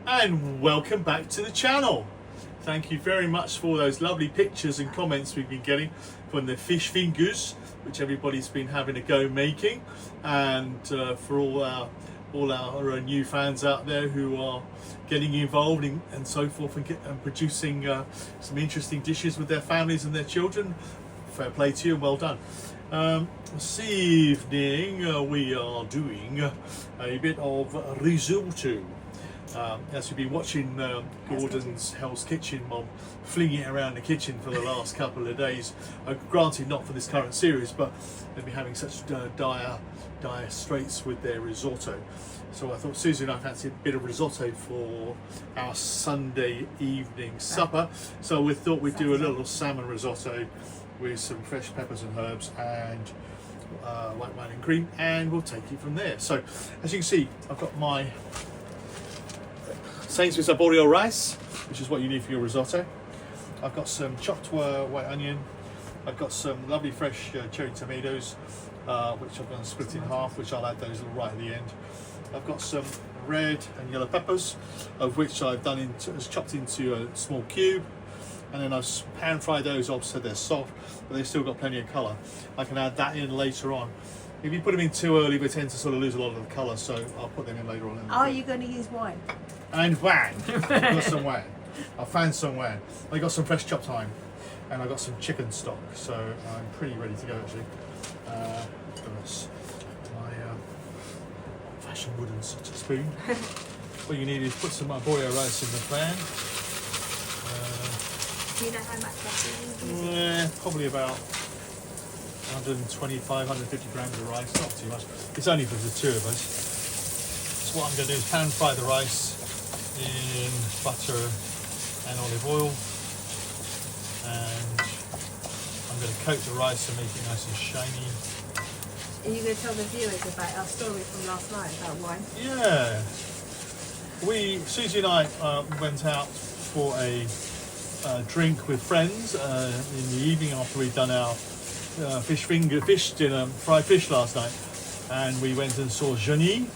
and welcome back to the channel. Thank you very much for all those lovely pictures and comments we've been getting from the fish fingers, which everybody's been having a go making, and for all our new fans out there who are getting involved and so forth, and producing some interesting dishes with their families and their children. Fair play to you and well done. This evening we are doing a bit of risotto. As you've been watching Gordon's Hell's Kitchen Mom flinging it around the kitchen for the last couple of days, granted not for this current series, but they've been having such dire straits with their risotto. So I thought Susie and I fancied a bit of risotto for our Sunday evening supper. So we thought we'd do a little salmon risotto with some fresh peppers and herbs and white wine and cream, and we'll take it from there. So as you can see, I've got my Sainsbury's arborio rice, which is what you need for your risotto. I've got some chopped white onion. I've got some lovely fresh cherry tomatoes, which I'm going to split in half, which I'll add those right at the end. I've got some red and yellow peppers, of which I've chopped into a small cube, and then I've pan fried those off so they're soft, but they've still got plenty of colour. I can add that in later on. If you put them in too early, they tend to sort of lose a lot of the colour, so I'll put them in later on. Are you going to use wine? And wine. I've got some wine. I found some wine. I got some fresh chopped thyme, and I got some chicken stock, so I'm pretty ready to go actually. That's my old-fashioned wooden spoon. What you need is put some arborio rice in the pan. Do you know how much roughly? Yeah, probably about 125, 150 grams of rice, not too much. It's only for the two of us. So what I'm going to do is pan fry the rice in butter and olive oil, and I'm going to coat the rice and make it nice and shiny. Are you going to tell the viewers about our story from last night about wine? Yeah, Susie and I went out for a drink with friends in the evening after we'd done our fish dinner, fried fish last night, and we went and saw Johnny,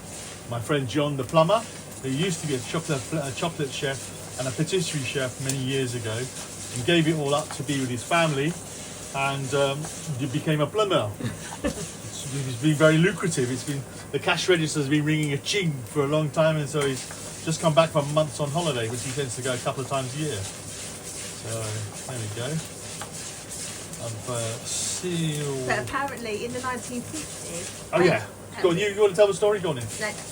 my friend John the plumber, who used to be a chocolate chef and a patisserie chef many years ago, and gave it all up to be with his family, and he became a plumber. It's been very lucrative. The cash register has been ringing a ching for a long time, and so he's just come back from months on holiday, which he tends to go a couple of times a year. So there we go. But apparently in the 1950s... Oh yeah. Go on, you want to tell the story? Go on in.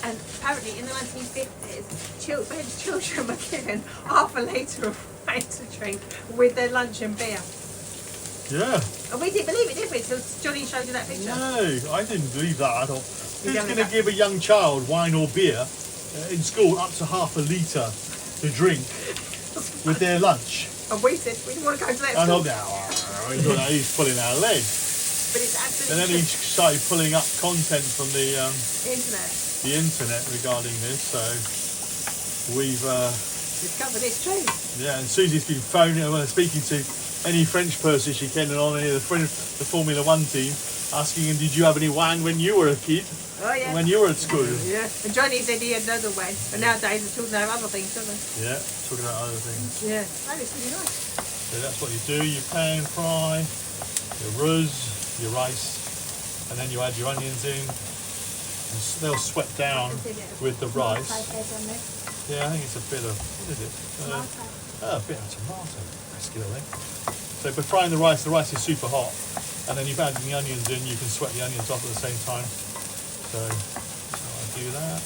And apparently in the 1950s, when children were given half a litre of wine to drink with their lunch and beer. Yeah. And we didn't believe it, did we? Till Johnny showed you that picture. No, I didn't believe that at all. Who's going to give a young child wine or beer in school up to half a litre to drink with their lunch? And we said we didn't want to go to that I school. thought, now he's pulling our leg. But it's absolutely... And then he started pulling up content from the internet regarding this, so we've discovered it's true. Yeah, and Susie's been speaking to any French person she can on any of the Formula One team, asking him, did you have any wine when you were a kid? Oh yeah. When you were at school? Yeah. And Johnny said he had another wine. But nowadays the children have other things, don't they? Yeah, talking about other things. Yeah. That is really nice. So that's what you do. You pan fry your ruz, your rice, and then you add your onions in. And they'll sweat down with the rice. Yeah, I think it's a bit of, what is it? A bit of tomato. Basically. So by frying the rice is super hot, and then you've added the onions in. You can sweat the onions off at the same time. So I do that.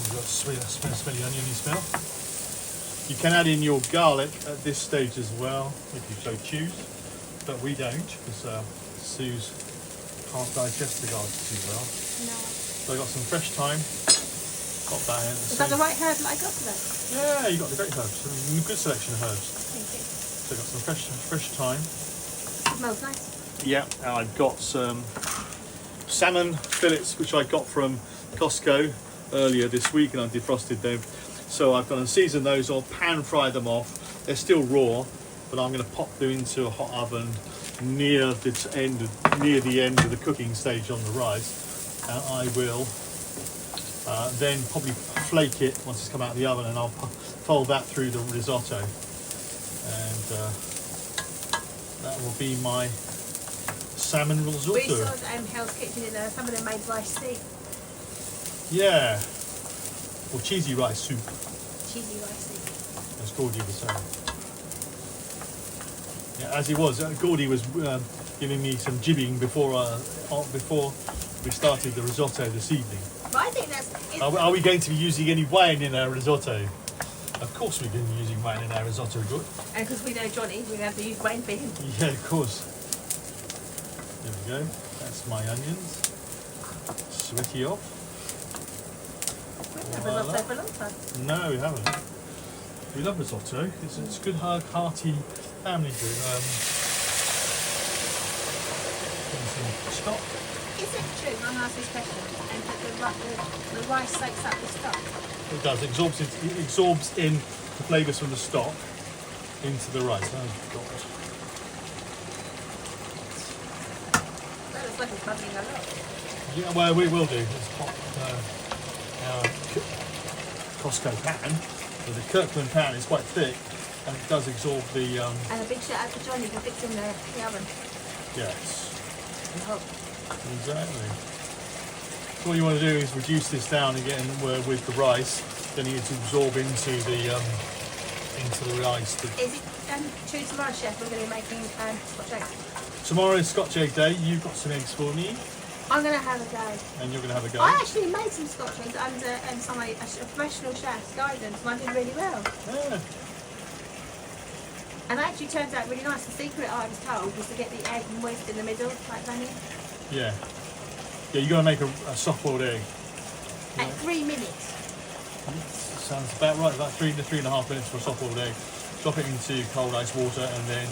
You've got smelly oniony smell. You can add in your garlic at this stage as well, if you so choose, but we don't, because Suze can't digest the garlic too well. No. So I got some fresh thyme. Got that in. Is that the right herb that I got for that? Yeah, you got the great herbs. A good selection of herbs. Thank you. So I got some fresh thyme. It smells nice. Yeah, and I've got some salmon fillets, which I got from Costco earlier this week, and I defrosted them. So I've gone and seasoned those or pan fry them off. They're still raw, but I'm going to pop them into a hot oven near the end of the cooking stage on the rice. And I will then probably flake it once it's come out of the oven, and I'll fold that through the risotto, and that will be my salmon We risotto. saw Hell's Kitchen in some of them made rice soup. Yeah, or cheesy rice soup, Cheesy rice soup. as Gordy was saying. Yeah, as he was, Gordy was giving me some jibbing before we started the risotto this evening. But I think that's... Are we going to be using any wine in our risotto? Of course we're going to be using wine in our risotto, good. And because we know Johnny, we're going to have to use wine for him. Yeah, of course. There we go. That's my onions. Sweaty off. We haven't had risotto for a long time. No, we haven't. We love risotto. It's good, hearty family food. Some stock. Is it true, I'm asking this question, and that the rice soaks up the stock? It does. It absorbs in the flavours from the stock into the rice. Oh, God. That looks like it's bubbling a lot. Yeah, well, we will do. It's hot. Our Costco pan, but the Kirkland pan is quite thick, and it does absorb the. And a big shout out to Johnny for fixing the oven. Yes, And hot. exactly. So what you want to do is reduce this down again with the rice. Then you need to absorb into the rice. Is it true tomorrow, Chef? We're going to be making Scotch eggs. Tomorrow is Scotch egg day. You've got some eggs for me, I'm going to have a go. and you're going to have a go. I actually made some Scotch eggs under a professional chef's guidance, and I did really well. Yeah. And it actually turns out really nice. The secret I was told was to get the egg moist in the middle, like Danny. Yeah. Yeah, you're going to make a soft-boiled egg. At 3 minutes. Sounds about right, about 3 to 3.5 minutes for a soft-boiled egg. Drop it into cold ice water, and then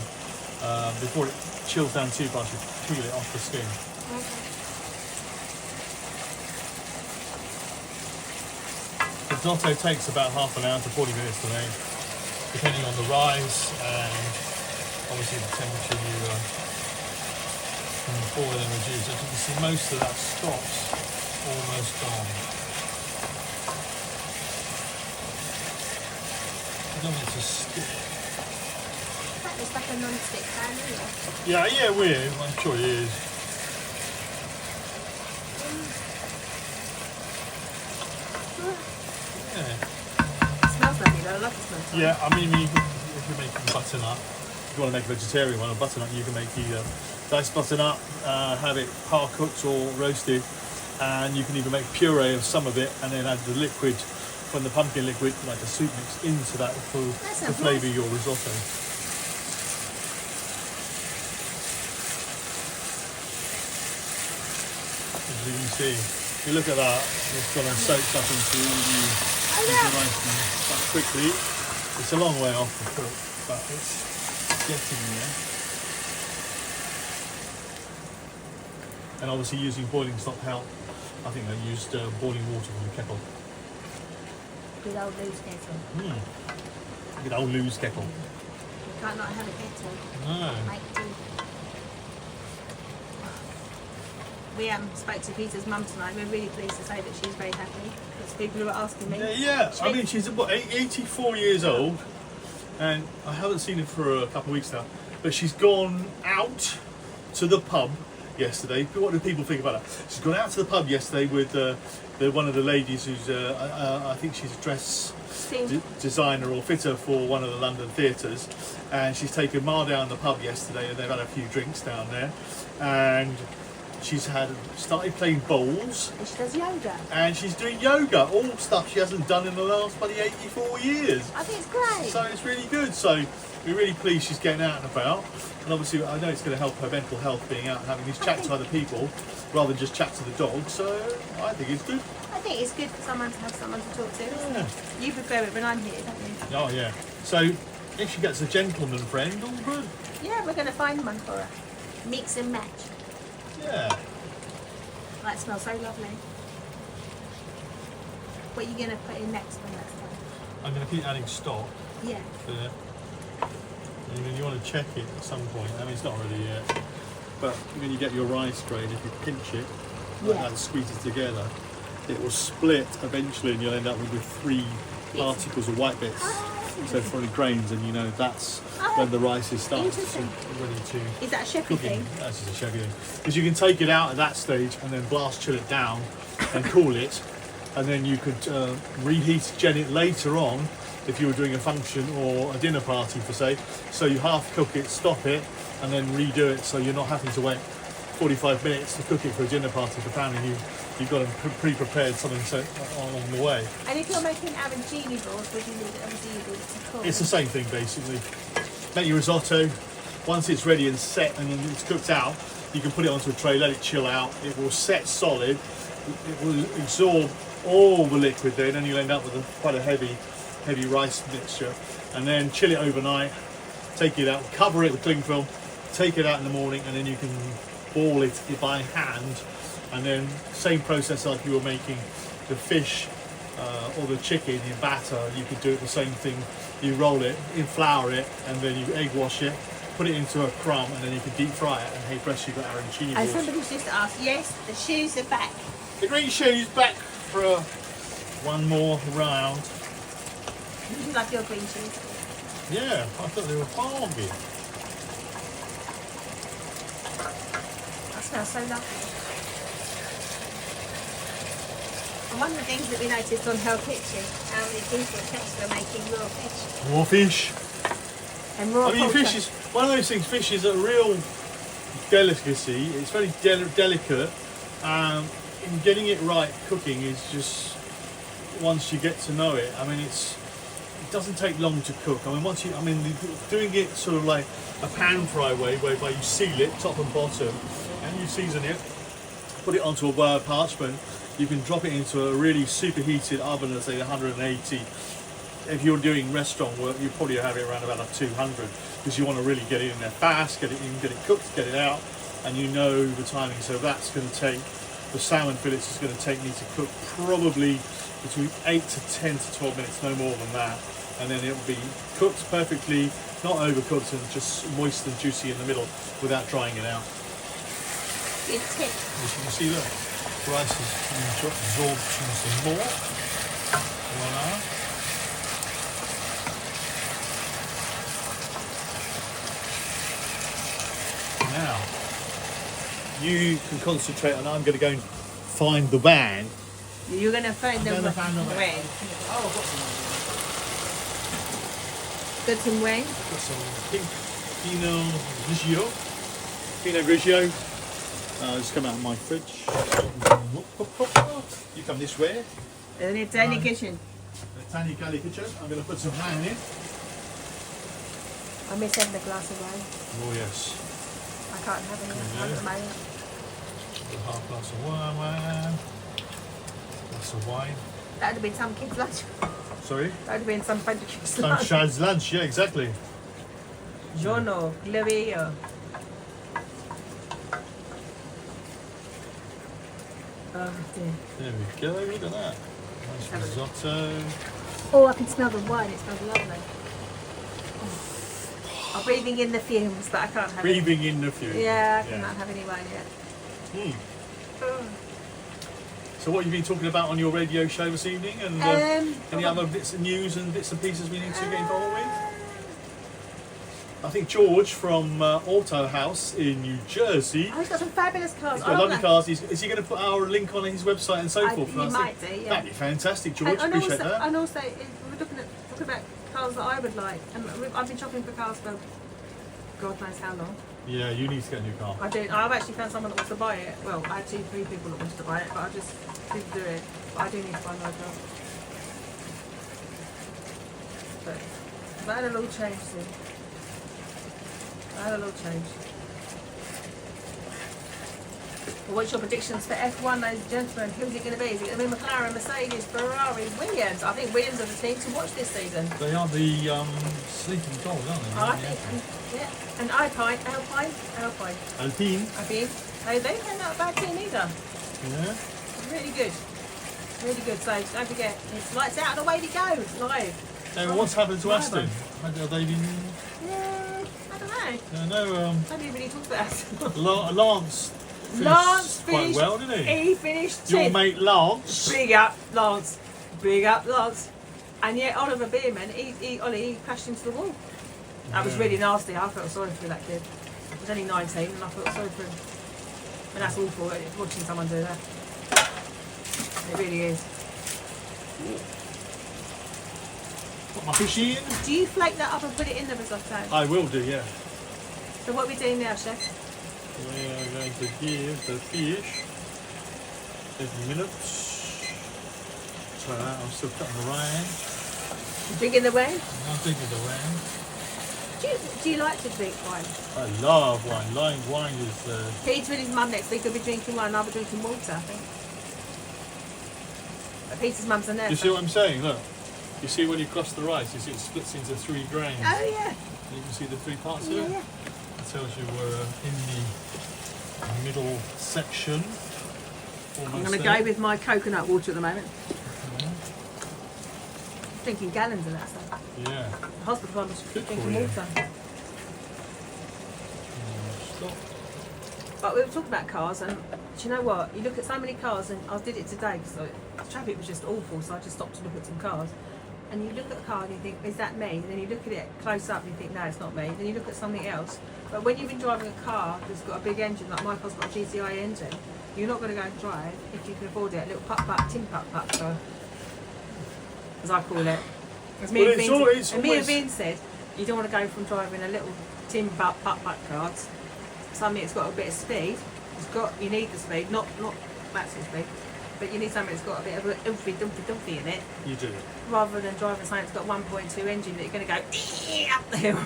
before it chills down too much, you peel it off the skin. Okay. The risotto takes about half an hour to 40 minutes to make, depending on the rice and obviously the temperature you boil and reduce. As you can see, most of that stock's almost gone. You don't want it to stick. That looks like a non-stick pan, isn't it? Yeah, weird. I'm sure it is. Yeah. It smells lovely though, I love the smell. Yeah, I mean, if you're making butternut, if you want to make a vegetarian one or butternut, you can make the diced butternut, have it par cooked or roasted, and you can even make puree of some of it and then add the liquid from the pumpkin liquid, like a soup mix, into that to sounds flavour nice. your risotto. As you can see, if you look at that, it's gone and soaked up into the rice now. Quite quickly. It's a long way off the cook, but it's getting there. And obviously using boiling stock help. I think they used boiling water from the kettle. Good old loose kettle. Good old loose kettle. You can't not have a kettle. No. Make tea. We spoke to Peter's mum tonight. We're really pleased to say that she's very happy. Because people who are asking me. Yeah. I mean, she's about 84 years old, and I haven't seen her for a couple of weeks now. But she's gone out to the pub yesterday. What do people think about that? She's gone out to the pub yesterday with one of the ladies who's, I think she's a dress designer or fitter for one of the London theatres, and she's taken Ma down the pub yesterday, and they've had a few drinks down there, and she's started playing bowls. And she does yoga. And she's doing yoga, all stuff she hasn't done in the last bloody 84 years. I think it's great. So it's really good. So we're really pleased she's getting out and about. And obviously I know it's going to help her mental health being out and having this chat to other people rather than just chat to the dog. So I think it's good. I think it's good for someone to have someone to talk to. Yeah. You prefer it when I'm here, don't you? Oh yeah. So if she gets a gentleman friend, all good. Yeah, we're going to find one for her. Mix and match. Yeah. That smells so lovely. What are you going to put in next when that's done? I'm going to keep adding stock Yeah. to it. And you want to check it at some point. I mean, it's not ready yet. But when you get your rice grain, if you pinch it, like Yeah. that, squeeze it together, it will split eventually, and you'll end up with 3 particles of white bits. So 3 grains, and you know that's when the rice is starting to Interesting. ready to Is that a chefy cooking. thing? That's just a chefy thing. Because you can take it out at that stage and then blast chill it down and cool it, and then you could reheat gen it later on if you were doing a function or a dinner party for say. So you half cook it, stop it, and then redo it, so you're not having to wait 45 minutes to cook it for a dinner party for family. You've got them pre-prepared something so along the way. And if you're making arancini balls, would you need it obviously you need it to cool? It's the same thing basically. Make your risotto. Once it's ready and set and it's cooked out, you can put it onto a tray, let it chill out. It will set solid. It will absorb all the liquid there, and then you'll end up with quite a heavy rice mixture. And then chill it overnight, take it out, cover it with cling film, take it out in the morning, and then you can ball it by hand. And then same process like you were making the fish or the chicken in batter, you could do it the same thing. You roll it, you flour it, and then you egg wash it, put it into a crumb, and then you can deep fry it. And hey, fresh, you've got arancini And balls. somebody's just asked, yes, the shoes are back. The green shoes back for one more round. Would you like your green shoes? Yeah, I thought they were farmy. That smells so lovely. And one of the things that we noticed on Hell Kitchen, how many people text are making raw fish. Raw fish. And raw I mean, poultry. fish is one of those things. Fish is a real delicacy. It's very delicate. In getting it right, cooking is just once you get to know it. I mean, it doesn't take long to cook. I mean, doing it sort of like a pan fry way, whereby you seal it top and bottom, and you season it, put it onto a wire parchment. You can drop it into a really superheated oven at say 180. If you're doing restaurant work, you probably have it around about 200 because you want to really get it in there fast, get it in, get it cooked, get it out, and you know the timing. So that's going to take, the salmon fillets is going to take me to cook probably between 8 to 10 to 12 minutes, no more than that. And then it will be cooked perfectly, not overcooked, and just moist and juicy in the middle without drying it out. Good tip. As you can see, look, rice is absorbed some more. Voila. Now, you can concentrate on, I'm going to go and find the van. You're going to find them gonna find them. when? Oh, I've got some. Good some when? Got some pink Pinot Grigio. Pinot Grigio. Just come out of my fridge. You come this way. In the tiny kitchen. The tiny galley kitchen. I'm going to put some wine in. I miss having a glass of wine. Oh yes. I can't have any Yeah. at the moment. A half glass of wine. Glass of wine. That would have been some kid's lunch. Sorry. That would have been some friend of kid's Some lunch. child's lunch. Yeah, exactly. Giorno, Gloria. Oh dear. There we go. Look at that. Nice Have a look. risotto. Oh, I can smell the wine. It smells lovely. I'm breathing in the fumes, but I can't have it. Breathing in the fumes. Yeah, I cannot have any wine yet. Hmm. Oh. So what have you been talking about on your radio show this evening? And any other bits of news and bits and pieces we need to get involved with? I think George from Auto House in New Jersey. Oh, he's got some fabulous cars. He's got lovely cars. Is he going to put our link on his website and so forth? He might do, yeah. That'd be fantastic, George. And Appreciate also, that. and also, we're talking about cars that I would like. And I've been shopping for cars for God knows how long. Yeah, you need to get a new car. I do. I've actually found someone that wants to buy it. Well, I had 2-3 people that wanted to buy it, but I just didn't do it. But I do need to buy another car. But that'll all change soon. That'll all change. Well, what's your predictions for F1, ladies and gentlemen? Who's it going to be? Is it going to be McLaren, Mercedes, Ferrari, Williams? I think Williams are the team to watch this season. They are the sleeping dogs, aren't they? I think, yeah. And Alpine. Alpine. They don't have a bad team either. Yeah. Really good. Really good. So don't forget, it's lights out and away we go. It's live. Now, what's happened to Aston? Have they been? Yeah, I don't know. I know. Nobody really talks about Aston. Lance Lance quite finished. well, didn't he? He finished 10th. Your mate Lance. Big up, Lance. Big up, Lance. And yet Oliver Bierman, he crashed into the wall. That was really nasty. I felt sorry for that kid. He was only 19 and I felt sorry for him. And that's awful, watching someone do that. It really is. Put my fish in. Do you flake that up and put it in the risotto? I will do, yeah. So what are we doing now, Chef? We are going to give the fish 10 minutes. Try that, I'm still cutting the rind. You drinking the wine? I'm thinking the wine. Do you like to drink wine? I love wine. Wine is Peter and his mum next week will be drinking wine and I'll be drinking water, I think. But Peter's mum's a nurse. you see what I'm saying? Look. You see when you cross the rice, you see it splits into 3 grains. Oh yeah. You can see the 3 parts of Yeah, it. yeah. That tells you we're in the middle section. I'm Almost going to there. go with my coconut water at the moment. Yeah. Drinking gallons of that stuff. Yeah. The hospital one was Good for drinking you. water. Stop. But we were talking about cars, and do you know what? You look at so many cars, and I did it today because the traffic was just awful, so I just stopped to look at some cars. And you look at a car and you think, is that me? And then you look at it close up and you think, no, it's not me. Then you look at something else. But when you've been driving a car that's got a big engine, like my car's got a GTI engine, you're not going to go and drive, if you can afford it, a little putt-putt, tin putt-putt, as I call it. As me Well, and it's Vin- always- and me and always- Vin said, you don't want to go from driving a little tin putt-putt car to something that's got a bit of speed. You need the speed, not maximum speed, but you need something that's got a bit of a dumpy in it, You do. rather than driving something that's got 1.2 engine that you're going to go up the hill.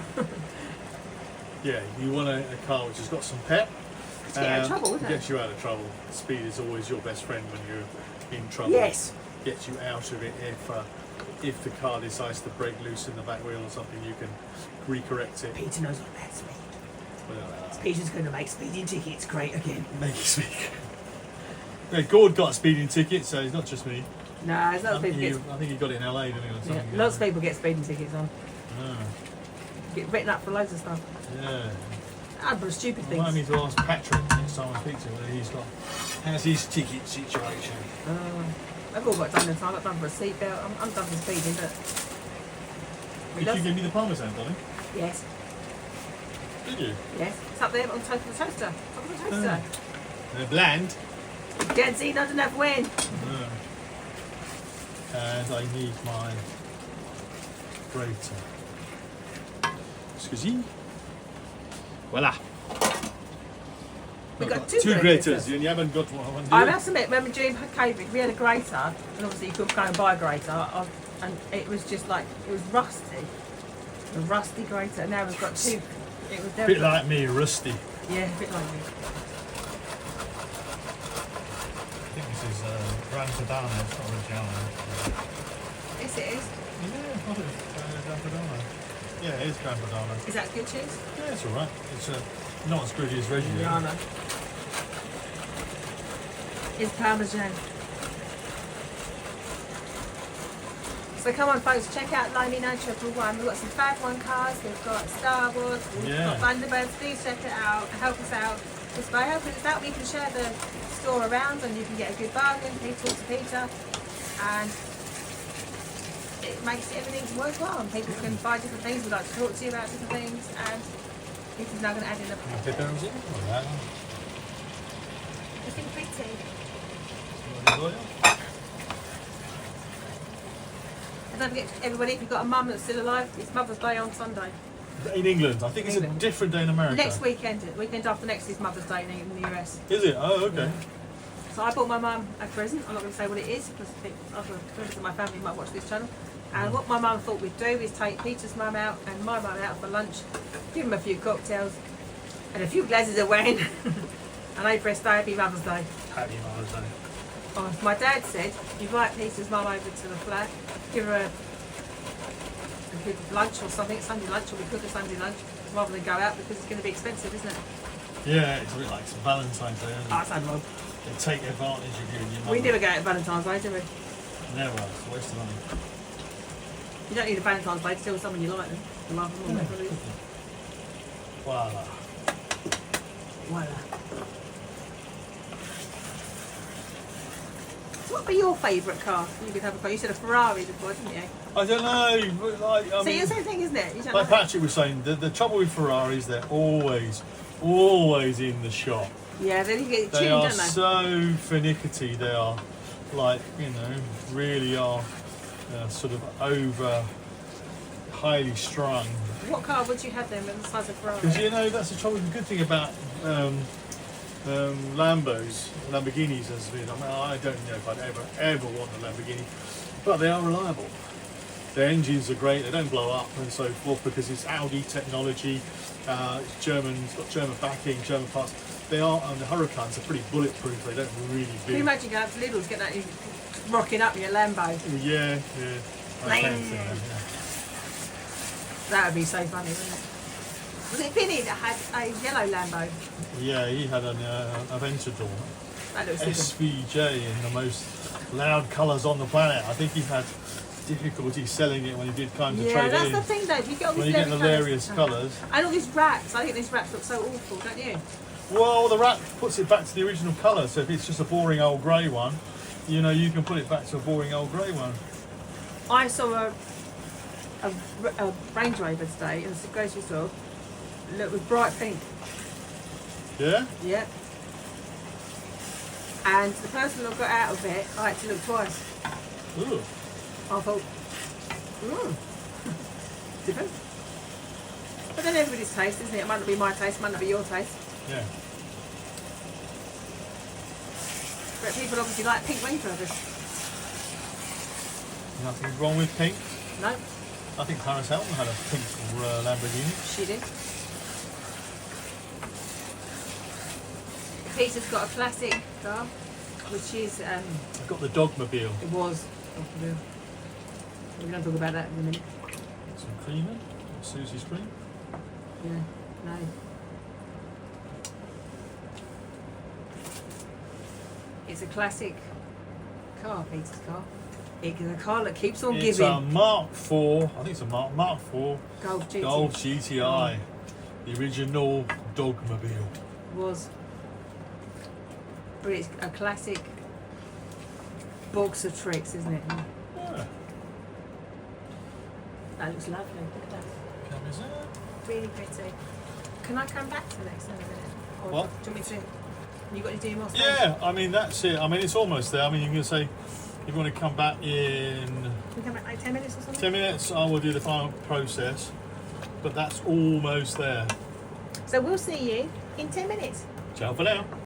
Yeah, you want a car which has got some pep. To get out of trouble, isn't it? Gets you out of trouble. Speed is always your best friend when you're in trouble. Yes. Gets you out of it if the car decides to break loose in the back wheel or something, you can recorrect it. Peter knows what that's me. Well, Peter's going to make speeding tickets great again. make it speak. Yeah, Gord got a speeding ticket, so it's not just me. No, it's not I think people he got it in LA, didn't he? Or yeah, something. lots of people get speeding tickets on. Yeah. Get written up for loads of stuff. Yeah. And for stupid I might things. need to ask Patrick next time I speak to him whether how's his ticket situation. I've all got done this. I got done for a seatbelt. I'm done for speeding, but we Did love- you give me the Parmesan, darling? yes, Did you? yes. It's up there on top of the toaster. Top of the toaster. They're bland. Can't see not enough wind. And I need my grater. Excuse me. Voila. We've I've got two graters. graters. And you haven't got one. do I you? have to admit, when we during COVID, we had a grater, and obviously you couldn't go and buy a grater, and it was just like, it was rusty. A rusty grater, and now we've got two. It was A bit like me, rusty. yeah, a bit like me. I think this is Gran Padano, it's not Reggiano. Yes, it is. Yeah, I thought it was Gran Padano. Yeah, it is Gran Padano. Is that good cheese? Yeah, it's alright. It's not as gritty as Reggiano. Yeah, I know. It's Parmesan. So come on folks, check out Limey 911. We've got some Fab 1 cars, we've got Star Wars, we've got Thunderbirds. Please check it out, help us out. Just by helping us out, we can share the store around and you can get a good bargain. Please talk to Peter, and it makes everything worthwhile. And people can buy different things, we'd like to talk to you about different things, and Peter's now going to add in a Pepperons in? Or that one? Looking pretty. And don't forget, everybody, if you've got a mum that's still alive, it's Mother's Day on Sunday. In England. I think it's a England. different day in America. Next weekend after next is Mother's Day in the US. Is it? Oh, okay. So I bought my mum a present. I'm not going to say what it is because I think other members of my family might watch this channel. And what my mum thought we'd do is take Peter's mum out and my mum out for lunch, give them a few cocktails and a few glasses of wine, and they pressed day, happy Mother's Day. Happy Mother's Day. Oh, my dad said, invite Peter's mum over to the flat, give her a good lunch or something, Sunday lunch, or we cook a Sunday lunch, rather than go out because it's going to be expensive, isn't it? Yeah, it's a bit like some Valentine's Day. Isn't it? Oh, it's unreal. They take advantage of you and your mum. We never go out at Valentine's Day, do we? Never. It's a waste of money. You don't need a Valentine's Day to tell someone you like them. You love them or whatever it is. Voila. Voila. So what would be your favourite car? You could have a car. You said a Ferrari before, didn't you? I don't know, but like, I So mean, it's the same thing, isn't it? You don't like know. Patrick was saying, the trouble with Ferraris, they're always in the shop. Yeah, they get They tuned, are don't they? so finicky. They are, like, you know, really are sort of over, highly strung. What car would you have then with the size of Ferrari? Because you know that's the trouble. The good thing about Lamborghinis has been. I mean, I don't know if I'd ever want a Lamborghini, but they are reliable. Their engines are great. They don't blow up and so forth because it's Audi technology. It's German. It's got German backing, German parts. They are, and the Hurricanes are pretty bulletproof. They don't really do. Can you imagine going up to Lidl's, getting that, you rocking up in your Lambo? Yeah. I can see that, yeah. That would be so funny, wouldn't it? Was it Vinny that had a yellow Lambo? Yeah, he had an Aventador. That looks super. SVJ in the most loud colours on the planet. I think he had difficulty selling it when he did kind of Yeah, trade that's in. the thing though. If you get all When these you get the colours- various colours. And all these wraps. I think these wraps look so awful, don't you? Well, the wrap puts it back to the original colour. So if it's just a boring old grey one, you know, you can put it back to a boring old grey one. I saw a Range Rover today in the grocery store. Look, with bright pink. Yeah? Yeah. And the person that got out of it, I had to look twice. Ooh. I thought, different. But then everybody's taste, isn't it? It might not be my taste, might not be your taste. Yeah. But people obviously like pink Range Rovers. Nothing wrong with pink. No, I think Paris Hilton had a pink Lamborghini. she did. Peter's got a classic car, which is, I've got the Dogmobile. it was, we're going to talk about that in a minute. Some creamer. Susie's cream. Yeah, no. It's a classic car, Peter's car. It's a car that keeps on It's giving. a Mark IV. I think it's a Mark IV Golf GT. Golf GTI. The original Dogmobile. Was. But it's a classic box of tricks, isn't it? Yeah. That looks lovely. Look at that. Come is that? Really pretty. Can I come back to this in a minute? Or What? do you want me to? You got any more? Yeah, I mean, that's it. I mean, it's almost there. I mean, you can say, if you want to come back in Can we come back like 10 minutes or something? 10 minutes, I will do the final process. But that's almost there. So we'll see you in 10 minutes. Ciao for now.